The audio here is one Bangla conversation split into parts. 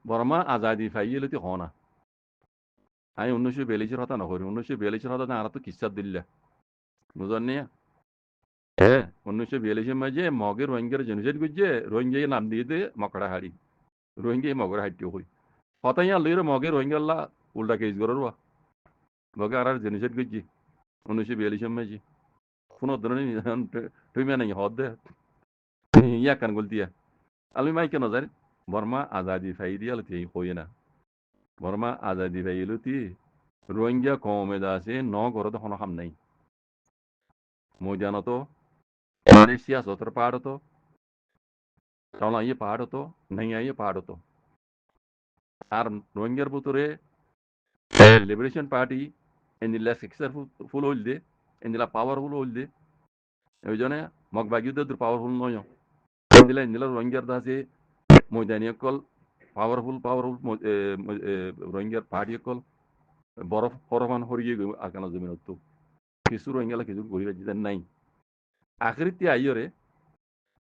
বর্মা আজাদি ফাইয়েলতি হনা আমি 1942 হতা নকরি 1942 হতা আর তো কিচ্ছা দিল্লা বুঝলেন নিয়া হ্যাঁ 1942 মাঝে মগের রোহিঙ্গার জেনোসাইড করছে রোহিঙ্গা নাম দিয়ে দে মকড়া হাড়ি রোহিঙ্গা মগর হাইটিও হই হতা ইয়া লইরে মগের রোহিঙ্গাল্লা উল্টা কেস গরর মগে আর জেনোসাইড করছি 1942 মাঝে কোনো ধরনের তুই মানে হদ দে ইয়া কান গলতিয়া আমি মাই কেন জানি বর্মা আজাদি ফাই দিয়া লতি হই না বর্মা আজাদি ফাই লতি রোহিঙ্গা কমে দাসে ন গরদ হন হাম নাই মই জানতো মালয়েশিয়া সতর পাহাড় তো তাহলে ইয়ে পাহাড় তো নাই ইয়ে পাহাড় তো আর রোহিঙ্গার ভিতরে লিবারেশন পার্টি এনিলা সাকসেসফুল হইল দে এনিলা পাওয়ারফুল হইল দে ওই জন্য মগ বাগিও দে পাওয়ারফুল নয় এনিলা এনিলা রোহিঙ্গার দাসে ময়দানি কল পাওয়ারফুল রোহিঙ্গার পার্টি কল বরফ পরমান হরিয়ে আকানা জমিনত তো কিছু রোহিঙ্গালা কিছু গরিব যেতে নাই আখরিতে আইয়রে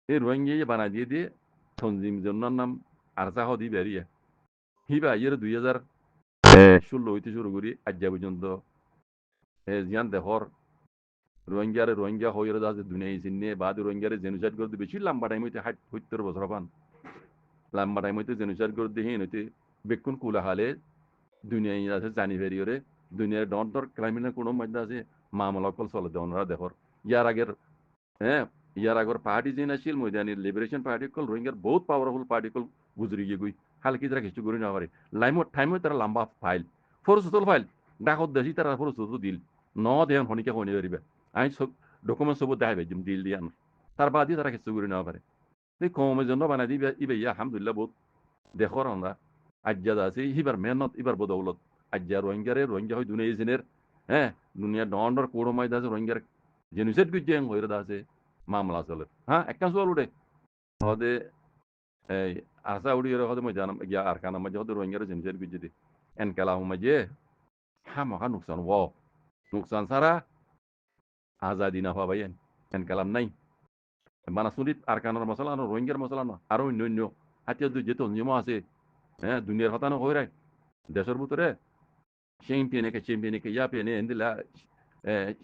এই রোহিঙ্গা বানা দিয়ে দিয়ে তনজিম জন্নার নাম আরজা হদি বেরিয়ে হিবা আইয়রে 2016 হইতে শুরু করি আজ্জা পর্যন্ত জিয়ান দেহর রোহিঙ্গা হইরে আছে দুনিয়া চিনে বাদ রোহিঙ্গারে জেনোসাইড করতে বেশি লম্বা টাইম হইতে 70 বছর পান লম্বা টাইম হইতে জেনোসাইড করতে হিন হইতে বেকুন কুলা হালে দুনিয়া আছে জানি ফেরিয়রে দুনিয়ার ডর ক্রাইমিনাল কোনো মধ্যে আছে মামলা কল চলে দেওয়ার দেহর ইয়ার আগের হ্যাঁ ইয়ার আগর পার্টি যেন আছিল ময়দানি লিবারেশন পার্টি কল রোহিঙ্গার বহুত পাওয়ারফুল পার্টি কল গুজরি গিয়ে গই হালকি তারা কিছু করি না পারে লাইমত টাইমে তারা লম্বা ফাইল ফরসুতল ফাইল ডাকত দেশি তারা ফরসুত দিল ন দেন হনিকে হনি পারিবে আমি সব ডকুমেন্ট সব দেখাবে দিল দিয়ান তার বাদই তারা কিছু করি না পারে এই কমের জন্য বানাই দিবে ইবে আলহামদুলিল্লাহ বহুত দেখর আমরা আজ্জাদ আছে হিবার মেহনত ইবার বদৌলত আজ্জা রোহিঙ্গা হয় দুনিয়া জিনের হ্যাঁ দুনিয়া ডর কোড়ো মাইদা আছে রোহিঙ্গার জেনুসেট গুজে হইরে আছে মামলা চলে হ্যাঁ একটা সোয়াল উঠে হদে এই আসা উড়ি হদে মই জানাম গিয়া আর কানা মাঝে হদে রোহিঙ্গার জেনুসেট গুজে দি এন কালা মাঝে হ্যাঁ মাখা নুকসান নুকসান সারা আজাদি না হওয়া ভাই এন কালাম নাই বানাসুরিত আর কানার মশলা না রোহিঙ্গার মশলা না আরো অন্য হাতিয়া যেত নিয়ম আছে হ্যাঁ দুনিয়ার হতানো হয়ে রায় দেশের ভিতরে চ্যাম্পিয়নে ইয়া পেনে এন্দিলা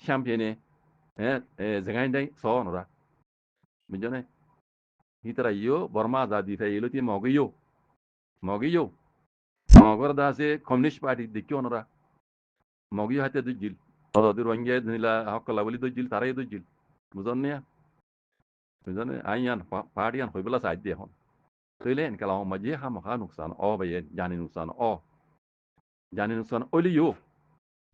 চ্যাম্পিয়নে হ্যাঁ জায়গায় দেয় সনরা বুঝছো hitara yo borma azadi fa yeloti mogiyo mogor da se communist party dikyo onora mogiyo hate dujil odo dir wange nila hakala boli dujil tarai dujil muzonne ayan party an hoybela saide hon toile en kala maje ha ma nuksan o baye jani nuksan oli yo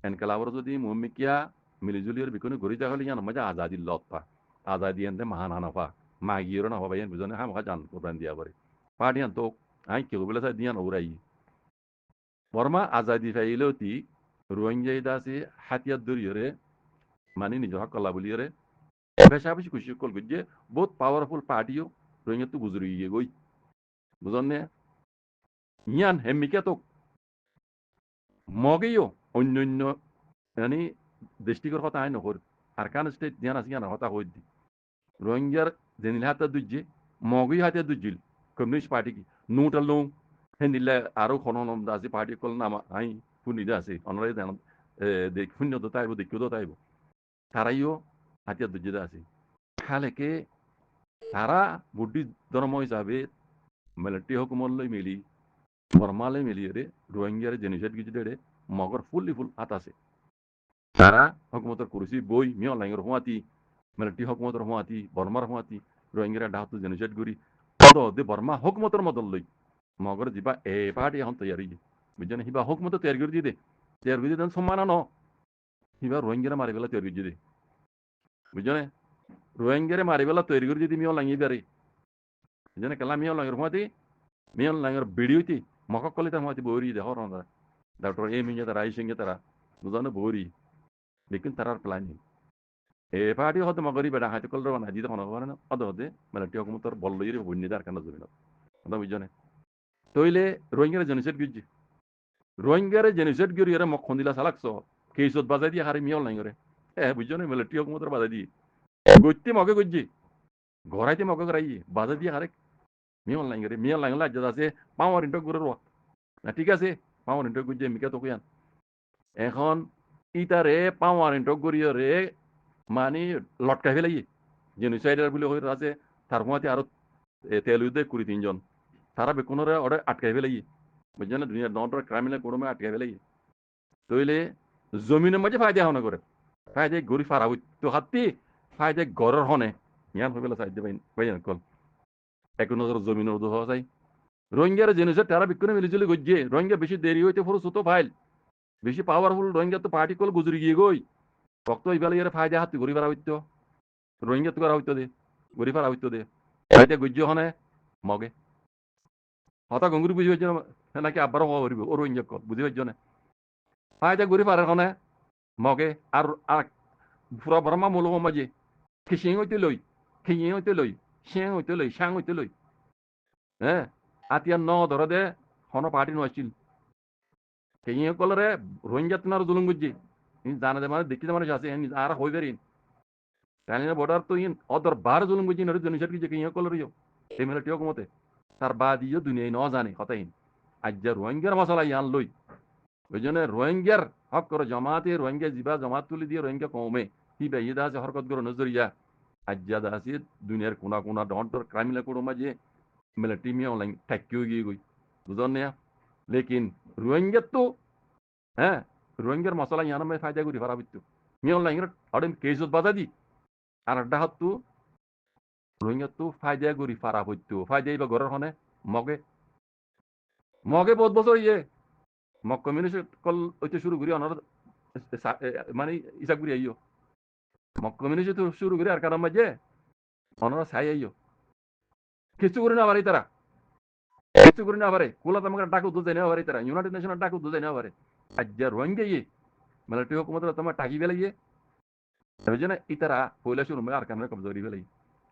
en kala wor jodi mumikia মিলিজুলিয়র বিকনে ঘুরি যাগলি জানো মজা আজাদি লতা আজাদি এনতে মাহানা Nafa magiero na hoba yen bizone ha jan urban dia bari padian to ai ki gobela sa dian urai borma azadi failoti rohingya dasi hatia duriyore mani nijo hakala buliyore besha beshi kushi kol guje বহুত পাওয়ারফুল পার্টিও রোহিঙ্গা তো গুজরি গিয়ে গই বুঝনে ইয়ান হেমিকে তো মগেও অন্যান্য মানে দৃষ্টিকর কথা আই নহর আর কান স্টেট দিয়ান আসিয়ান হতা হই দি রোহিঙ্গার জেনিল হাতে দুজে মগই হাতে দুজিল কমিউনিস্ট পার্টি কি নুটাল নো হেন্দিলে আরো খনন দাসি পার্টি কল নাম আই ফুনি দাসি অনরাই দেন দেখ শূন্য তো তাইব দেখিও তো তাইব তারাইও হাতে দুজে দাসি খালেকে তারা বুদ্ধি ধর্ম হিসাবে মিলিটারি হুকুমত মিলি বর্মালে মিলি রে রোহিঙ্গার জেনোসাইড গিয়ে রে মগর ফুল হাত আছে তারা হুকুমতের কুরসি বই মিয় লাইঙ্গর হুয়াতি মিলিটারি হুকুমতের হুয়াতি বর্মার হুয়াতি রোহিঙ্গারা ডাহতু জেনোসাইড করি পদ দে বর্মা হুকুমতের মদল লই মগর যিবা এ পার্টি এখন তৈয়ারি বুঝছেন হিবা হুকুমত তৈয়ারি করে দিয়ে দেন সম্মান ন হিবা রোহিঙ্গারা মারি বেলা তৈয়ারি করে দিয়ে বুঝছেন রোহিঙ্গারে মারি বেলা তৈয়ারি করে দিয়ে মিয় লাঙ্গি বেড়ে বুঝছেন কেলা মিয় লাঙ্গর হুয়াতি মিয় লাঙ্গর ভিডিওতি মকক কলিতা হুয়াতি বৌরি দে হর ডক্টর এ মিঞ্জা তারা আই সিংহে তারা বুঝানো বৌরি দেখুন তারার প্ল্যানিং এ পার্টি হতে মগরি বেড়া হাতে কল রবানা জিতে হন পারে না অদ হতে মিলিটারি হুকুমতর বল লইরে বন্যি দার কানা জমিন কথা বুঝছনে তইলে রোহিঙ্গারে জেনোসাইড গরি এরা মক খন্দিলা সালাকছ কেইসত বাজাই দিয়ে হারে মিয়ল নাই করে বুঝছনে মিলিটারি হুকুমতর বাজাই দিয়ে গইতে মগে গজ্জি ঘরাইতে মগে গরাই বাজাই দিয়ে হারে মিয়ল নাই করে মিয়ল নাই হলে আজ আছে পাওয়ার ইন্টক করে না ঠিক আছে পাওয়ারিন্ট গুজে মিকা তো কুয়ান এখন ইটারে পাওয়ারিন্ট গড়িয়ে রে মানে লটকাই ফেলাই জেনোসাইডার বলে হয়ে আছে তার মধ্যে আরো তেল উদে 2-3 জন তারা বেকুনরে ওরে আটকাই ফেলাই বুঝছেন না দুনিয়ার নটর ক্রাইমিনাল কোডমে আটকাই ফেলাই তইলে জমিনের মাঝে ফায়দা হনে করে ফায়দা গড়ি ফারা হই তো হাতি ফায়দা গড়র হনে ইয়ান হই বেলা সাইড দেবেন বাইন কল এক নজর জমিনের উদু হওয়া যায় রোহিঙ্গার জেনোসাইড তারা বিকুনে মিলিজুলি গজ্জে রোহিঙ্গা বেশি দেরি হইতে পুরো সুতো ফাইল বেশি পাওয়ারফুল রোহিঙ্গা তো পার্টি কল গুজরি গিয়ে গই রক্ত ইবালে ইয়ারে ফায়দা হাতি গড়ি ফারা হইতো রোহিঙ্গা তো করা হইতো দে গড়ি ফারা হইতো দে ফায়দা গজ্জে হনে মগে হতা গঙ্গুরি বুঝি হইছে নাকি আব্বারও হওয়া করিব ও রোহিঙ্গা কল বুঝি হইছে না ফায়দা গড়ি ফারা হনে মগে আর আর পুরা বর্মা মূল মাঝে খিসিং হইতে লই খিং হইতে লই সিং হইতে লই সাং হইতে লই হ্যাঁ আতিয়া ন ধরে দে হন পার্টি নছিল খিং কলরে রোহিঙ্গা তুনার জুলুম বুঝছি জানা দে মানে দেখি মানুষ আছে আর হই বেরিন কালিনা বর্ডার তো ইন অদর বার জুলুম বুঝছি নরে জনিসের কি যে খিং কলর ইয়ো এই মেলে টিও কমতে তার বাদ ইয়ো দুনিয়ায় ন জানে হতাইন আজ যে রোহিঙ্গার মশলা ইয়ান লই ওই জন্য রোহিঙ্গার হক করে জমাতে রোহিঙ্গা জিবা জমাত তুলি দিয়ে রোহিঙ্গা কমে কি বে ইদা আছে হরকত করে নজরিয়া আজ্জাদ আছে দুনিয়ার কোনা কোনা ডন্টর ক্রাইমিনাল কোড মাঝে মিলিটারি में ऑनलाइन टैक्की होगी कोई बुझने लेकिन रोहिंग्या तो हैं रोहिंग्यार मसला यहाँ में फायदा करी फरा बित्तु मी ऑनलाइन अड़े केस बाधा दी আর একটা হাত তো রোহিঙ্গা তো ফায়দা করি ফারা বিত্তু ফায়দা বা ঘরের হনে মগে মগে বহুত বছর ইয়ে মগ কমিউনিস্ট কল ওইতে শুরু করি অনার মানে ইসাক করি আইও মগ কমিউনিস্ট তো শুরু করি আর কারণ মাঝে অনারা ছাই আইও কিছু করে না পারে তারা কিছু করে না পারে কোলা তোমাকে ডাকু দুধ না পারে তারা ইউনাইটেড নেশনের ডাকু দুধ না পারে আজ যা রোহিঙ্গা ইয়ে মিলিটারি হুকুমত তোমার টাকি বেলাইয়ে বুঝে না ইতারা পয়লা শুরু में আর কামরে কবজা করি বেলাই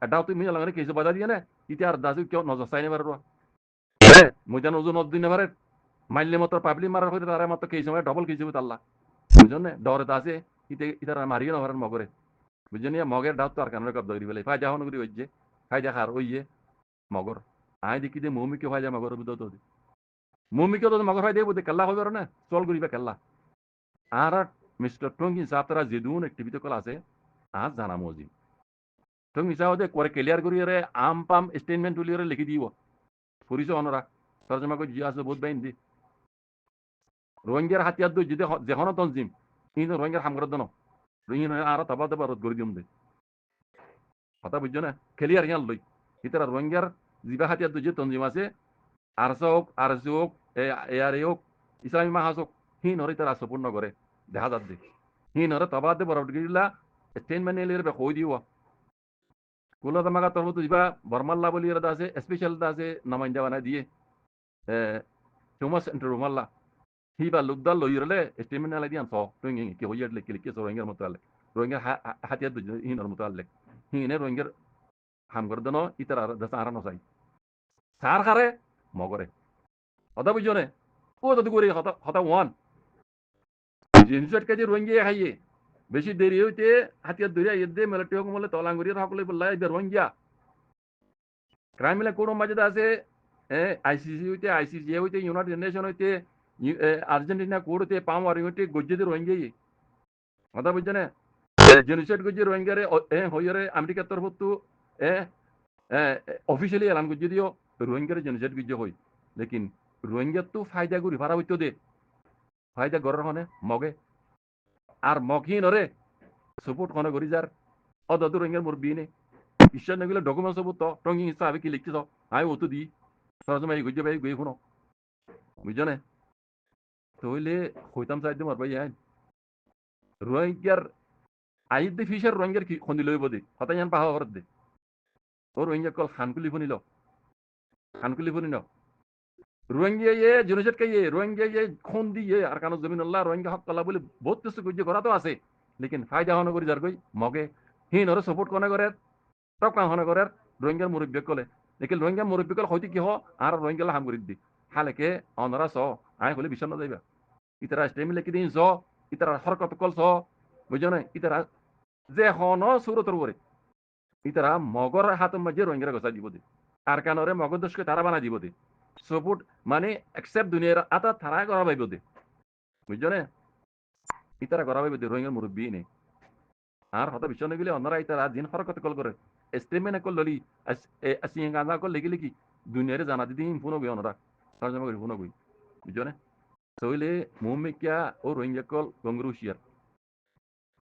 এটাও তুমি লাগানে কেসে বাধা দিয়ে না ইতে আর দাসু কেউ নজর চাই না পারে মুজা নজর নদ দিনে পারে মাইলে মতো পাবলি মারার হইতে তারা মতো কেসে মানে ডবল কেসে হইতে আল্লাহ বুঝছেন না ডরে দাসে ইতে ইতারা মারিয়ে না পারেন মগরে বুঝছেন মগের ডাউট তো আর কামরে কবজা করি বেলাই ফায়দা হন করি হইছে ফায়দা খার ওইয়ে মগর আই দেখি দে মৌমিকে ফায়দা মগর বুঝতো তো মৌমিকে তো মগর ফায়দা বুঝতে কাল্লা হইবার না চল করিবা কাল্লা আর মিস্টার টঙ্গিন সাহেব তারা যেদুন অ্যাক্টিভিটি কল আছে আজ জানা মজি টঙ্গিন সাহেব দে করে ক্লিয়ার করিয়ে আম পাম স্টেটমেন্ট তুলিয়ে লিখি দিব পরিচয় অনরা তর্জমা করে জিয়া আছে বহুত বাইন দি রোহিঙ্গার হাতিয়ার দই যদি যেখন তঞ্জিম কিন্তু রোহিঙ্গার হামগর দন রোহিঙ্গা আর তাবা তাবা রদ করে দিম দে কথা বুঝছো না ক্লিয়ার ইয়ান লই ইতারা রোহিঙ্গার জিবা হাতিয়ার দই যে তঞ্জিম আছে আরসা হোক আরসি হোক এআরএ হোক ইসলামী মাহাজ হোক হিন হরে তারা সম্পূর্ণ করে দেখা যাচ্ছে হিন হরে তাবা দে বরফ গিলা স্টেটমেন্ট এলিয়ে কই দিব কুলা তামাকা তরফ জিবা বর্মাল্লা বলি এরা আছে স্পেশাল আছে নামাইন্দা বানাই দিয়ে টমাস রুমাল্লা হিবা লুকদাল লইরলে স্টেটমেন্ট আলাই দিয়ান সো টুঙ্গি কি হইয়ার লেকি লেকি সো রোহিঙ্গার মতো আলে রোহিঙ্গার হাতিয়ার দুজ হিনর মতো আলে হিনে রোহিঙ্গার হাম করে দনো ইতার দাসা আরানো চাই সার খারে মগরে কথা বুঝছো নে ও তো করে হতা ওয়ান জিনিসের কাজে রোহিঙ্গা খাইয়ে বেশি দেরি হইতে হাতিয়ার ধরিয়া এদে মিলিটারি হুকুমলে তলাঙ্গুরিয়া সকলে বললা এবার রোহিঙ্গা ক্রাইমিনাল কোড মাঝে আছে আইসিসি হইতে আইসিসি হইতে ইউনাইটেড নেশন হইতে আর্জেন্টিনা কোড হইতে পাওয়ার হইতে গজ্জেদের রোহিঙ্গা কথা বুঝছো না জেনোসাইড গজ্জে রোহিঙ্গারে হইরে আমেরিকার তরফ তো অফিসিয়ালি এলান গজ্জে দিও রোহিঙ্গারে জেনোসাইড গজ্জে হই লেকিন রোহিঙ্গা তো ফায়দা করি ভাড়া হইতো দে ফায়দা গড়ের হনে মগে আর মগহীন হরে সাপোর্ট কনে করি যার অদর রোহিঙ্গার মোর বিনে ঈশ্বর নগিলে ডকুমেন্টস হবো তো টঙ্গি হিসাবে কি লিখতে আই ও তো দি সরজমাই গজ্জে ভাই গই শুনো বুঝছো না তইলে হইতাম চাইতে মার ভাই রোহিঙ্গার আইত দে ফিশার রোহিঙ্গার কি খন্দি লইব দে হতাই জান পাহা ঘরত দে ও রোহিঙ্গা কল খানকুলি ফনিল খানকুলি ফনিল রোহিঙ্গা ইয়ে জেনোসাইড কে ইয়ে রোহিঙ্গা ইয়ে খন্দি ইয়ে আর কানো জমিন আল্লাহ রোহিঙ্গা হক কলা বলে বহুত কিছু গজ্জে করা তো আছে লেকিন ফায়দা হন করি যার গই মগে হিন ওরে সাপোর্ট কনে করে টক কাম হনে করে রোহিঙ্গার মুরব্বী কলে লেকিন রোহিঙ্গা মুরব্বী কল হইতে কি হ আর রোহিঙ্গা হাম করি দি হালেকে অনরা স আয় হলে বিষণ যাইবা ইতারা স্টেমি লেখি দিন স ইতারা হরকত কল স বুঝছো না ইতারা যে হন সুরতর করে ইতারা মগর হাত মাঝে রোহিঙ্গা গছা দিব দে আর কানরে মগর দোষকে তারা বানা দিব দে support মানে accept দুনিয়ার আতা থারা করা পাইব দে বুঝছো না ইতারা করা পাইব দে রোহিঙ্গার মুরব্বী নেই আর হতা বিশ্ব নগিলে অন্যরা ইতারা দিন হরকত কল করে স্টেটমেন্ট কল ললি আসি গাঁজা কল লেগে লিখি দুনিয়ারে জানা দিদি ফোন গই অন্যরা তর্জমা করি ফোন গই বুঝছো না তইলে মুমিকিয়া ও রোহিঙ্গা কল গঙ্গরুশিয়ার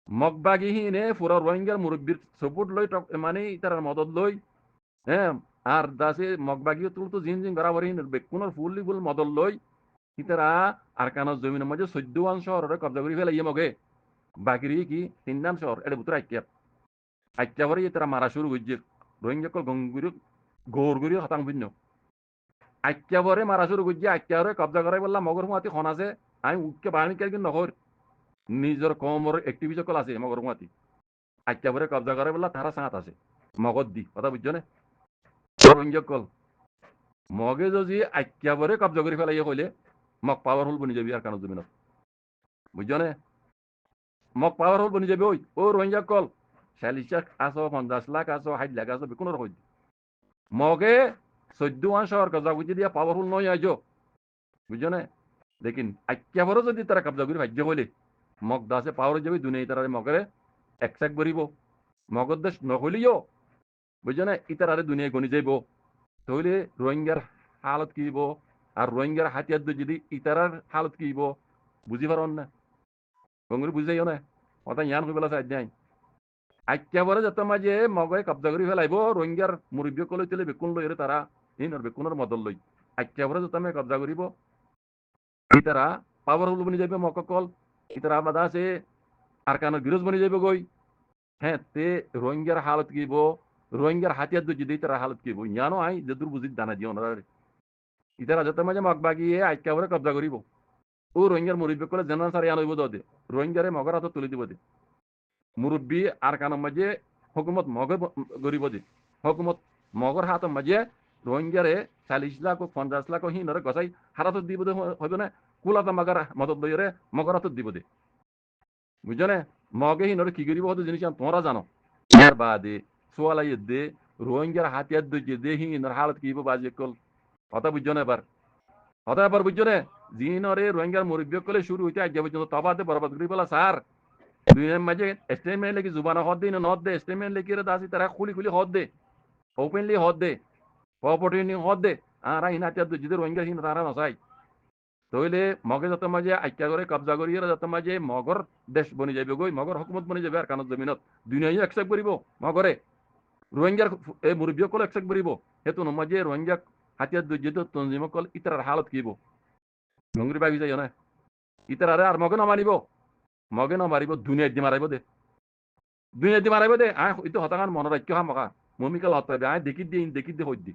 মগবাগিহীনে পুরা রোহিঙ্গার মুরব্বীর সাপোর্ট লই মানে ইতারার মদত লই হ্যাঁ আর দাসে মগবাগিও তুলতো জিন জিন বরাবরই বেকুনের ফুললি ফুল মদত লই ইতারা আর কানত জমিনের মাঝে 14 শহরে কবজা করে ফেলাই মগে বাকিরি কি 3 শহর এটা ভিতরে আইকিয়া পরে ইতারা মারা শুরু করছে রোহিঙ্গা কল গঙ্গুরি গৌরগুরি হতাং ভিন্ন আইকিয়া পরে মারা শুরু করছে আইকিয়া পরে কবজা করাই বললাম মগর হুয়াতি খন আছে আমি উঠকে বাহিনী কেন নহর নিজের কমর অ্যাক্টিভিটি কল আছে মগর হুয়াতি আইকিয়া পরে কবজা করাই বললা তারা সাঁত আছে মগত দি কথা বুঝছো না রোহিঙ্গা কল মগে যদি আইকিয়া পরে কবজা করে ফেলাই কইলে মগ পাওয়ারফুল বনি যাবি আর কানো জমিনত বুঝছো না মগ পাওয়ারফুল বনি যাবি ওই ও রোহিঙ্গা কল 40 লাখ আছো 50 লাখ আছো 60 লাখ আছো বেকুনের কই মগে 14 শহর কবজা করে দিয়া পাওয়ারফুল নয় আইজো বুঝছো না লেকিন আইকিয়া পরে যদি তারা কবজা করে ভাগ্য কইলে মগ দাসে পাওয়ার যাবি দুনিয়া তারা মগরে একসাক বরিব মগর দেশ নহলিও বুঝছো না ইতারারে দুনিয়া গনি যাইব তাহলে রোহিঙ্গার হালত কি আর রোহিঙ্গার হাতিয়ার যদি ইতারার হালত কি বুঝি পারন না গঙ্গুরি বুঝাইও না কথা ইয়ান হয়ে পেলা চাই নাই একেবারে যত মাঝে মগে কবজা করে ফেলাইব রোহিঙ্গার মুরব্বী কলে তুলে বেকুন লই তারা ইনর বেকুনের মদল লই একেবারে যত আমি কবজা করিব ইতারা পাওয়ারফুল বনি যাবে মককল ইতারা বাধা আছে আর কানের বিরোধ বনি যাবে গই হ্যাঁ তে রোহিঙ্গার হালত কি রোহিঙ্গার হাতিয়ার যদি তারা হালত কি ইয়ানো আই যদুর বুঝি দানা দিও না ইতারা যত মাঝে মগ বাগিয়ে একেবারে কবজা করিব ও রোহিঙ্গার মুরব্বী কলে জেনারেল সার ইয়ান হইব দে রোহিঙ্গারে মগর হাতত তুলি দিব দে মুরব্বী আর কানের মাঝে হুকুমত মগে গরিব দে হুকুমত মগর হাতের মাঝে রোহিঙ্গারে 40 লাখ 50 লাখ হিনরে গসাই হারাতত দিব দে হইব না কুলাতা মগর মদত লইরে মগর হাতত দিব দে বুঝছো না মগে হিনরে কি করিব হতো জিনিস তোমরা জানো ইয়ার বাদে সোয়ালাই দে রোহিঙ্গার হাতিয়ার দে হিনর হালত কি বাজে কল কথা বুঝছো না এবার কথা এবার বুঝছো না জিনরে রোহিঙ্গার মুরব্বী কলে শুরু হইতে আজ পর্যন্ত তবাদে বরবাদ করি বলা স্যার দুনিয়ার মাঝে স্টেটমেন্ট লেখি জুবানা হদ দে না নদ দে স্টেটমেন্ট লেখি রে দাসি তারা খুলি খুলি হদ দে ওপেনলি হদ দে অপরচুনিটি হদ দে আর হিনাতে যদি রোহিঙ্গা হিন তারা নসাই তাহলে মগে যত মাঝে আইক্যা করে কবজা করি যত মাঝে মগর দেশ বনি যাবে গই মগর হুকুমত বনি যাবে আর কানত জমিনত দুনিয়ায় একসেপ্ট করিব মগরে রোহিঙ্গার এই মুরব্বী কল একসেপ্ট করিব হেতু নমাজে রোহিঙ্গা হাতিয়ার দুর্যিত তঞ্জিম কল ইতার হালত কিব গঙ্গুরি বাগি যাই না ইতারে আর মগে নমানিব মগে নমারিব দুনিয়ায় দি মারাইব দে দুনিয়ায় দি মারাইব দে আয় ইতো হতাকান মন রাখ্য হা মকা মমিকাল হতাবে আয় দেখি দি হই দি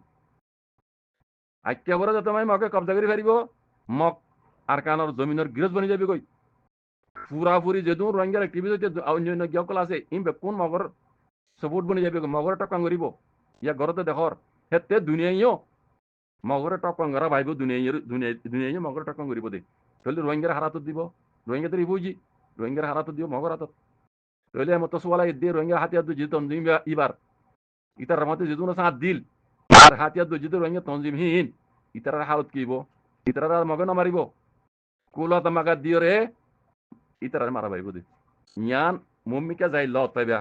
আইক্যা বড় যত মাই মগে কবজা করি ফারিব মগ আর কানর জমিনের গৃহজ বনি যাবে কই পুরাপুরি যেদু রোহিঙ্গার অ্যাক্টিভিটি অন্যান্য গিয়কল আছে ইম কোন মগর সপোর্ট বনি যাবে মগর টকাং করিব ইয়া ঘরতে দেখর হেতে দুনিয়াইও মগরে টকাং করা ভাইব দুনিয়াই মগর টকাং করিব দে তাহলে রোহিঙ্গার হারাত দিব রোহিঙ্গা তো রিবুজি রোহিঙ্গার হারাত দিব মগর হাতত তাহলে মতো সোয়ালা দিয়ে রোহিঙ্গার হাতিয়ার দুজি তঞ্জিম ইবার ইতার রমাতে যেদু না সাথ দিল আর হাতিয়ার দুজি রোহিঙ্গা তঞ্জিমহীন ইতার হালত কিব ইতার মগে নমারিব কুলা তামাকা দিও রে ইতার মারা পাইব দে ইয়ান মমিকা যাই লত পাইবা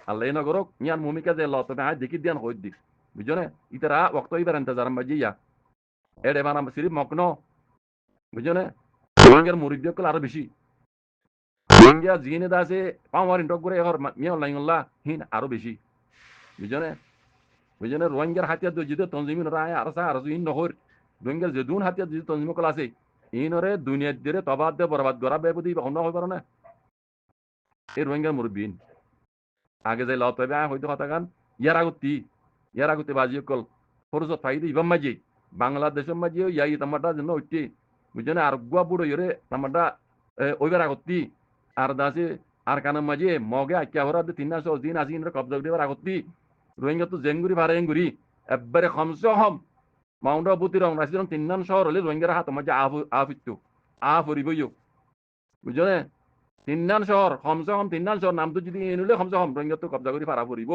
আল্লাহ নগরক ইয়ান মমিকা যাই লত পাইবা দেখি দিয়ান হই দি বুঝছো না ইতারা ওক্ত ইবার ইন্তজার বাজিয়া এডে বানাম সিরিফ মগ্ন বুঝছো না রোহিঙ্গার মুরব্বী কল আরো বেশি রোহিঙ্গা জিনে দাসে পাওয়ার ইন্টক করে এর মিয়া লাইঙ্গল্লা হিন আরো বেশি বুঝছো না রোহিঙ্গার হাতিয়ার যদি তঞ্জিমিন রায় আর সা আর ইন নহর রোহিঙ্গার যে দুন হাতিয়ার যদি তঞ্জিম কল আছে ইনরে দুনিয়ার দিরে তবাদ দে বরবাদ করা বেবদি অন্য হই পারো না এই রোহিঙ্গার মুরব্বী আগে যাই লত পাইবে হয়তো কথা গান ইয়ার আগতে বাজি কল ফরজত ফাইদে ইবাম মাঝি বাংলাদেশের মাঝে ইয়াই তামাটা জন্য হইতে বুঝছো না আর গুয়া বুড়ো ইরে তামাটা ওইবার আগতি আর দাসে আর কানের মাঝে মগে আইক্যা ভরা 300 দিন আসি ইনরে কবজা দিবার আগতি রোহিঙ্গা তো জেঙ্গুরি ভারে এঙ্গুরি একবারে কমসে কম মাউন্ট আবুতি রং রাশিদন 3 শহর হলে রোহিঙ্গার হাত মাঝে আফিত্তু আফরিবইও বুঝছো না 3 শহর কমসে কম 3 শহর নাম তো যদি এনুলে কমসে কম রোহিঙ্গা তো কবজা করি পারা পড়িব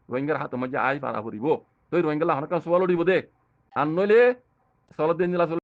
রোহিঙ্গার হাত মাঝে আই পারা পড়িব তো রোহিঙ্গা হনকা সোয়াল উঠিব দে আর নইলে সালাউদ্দিন আসলে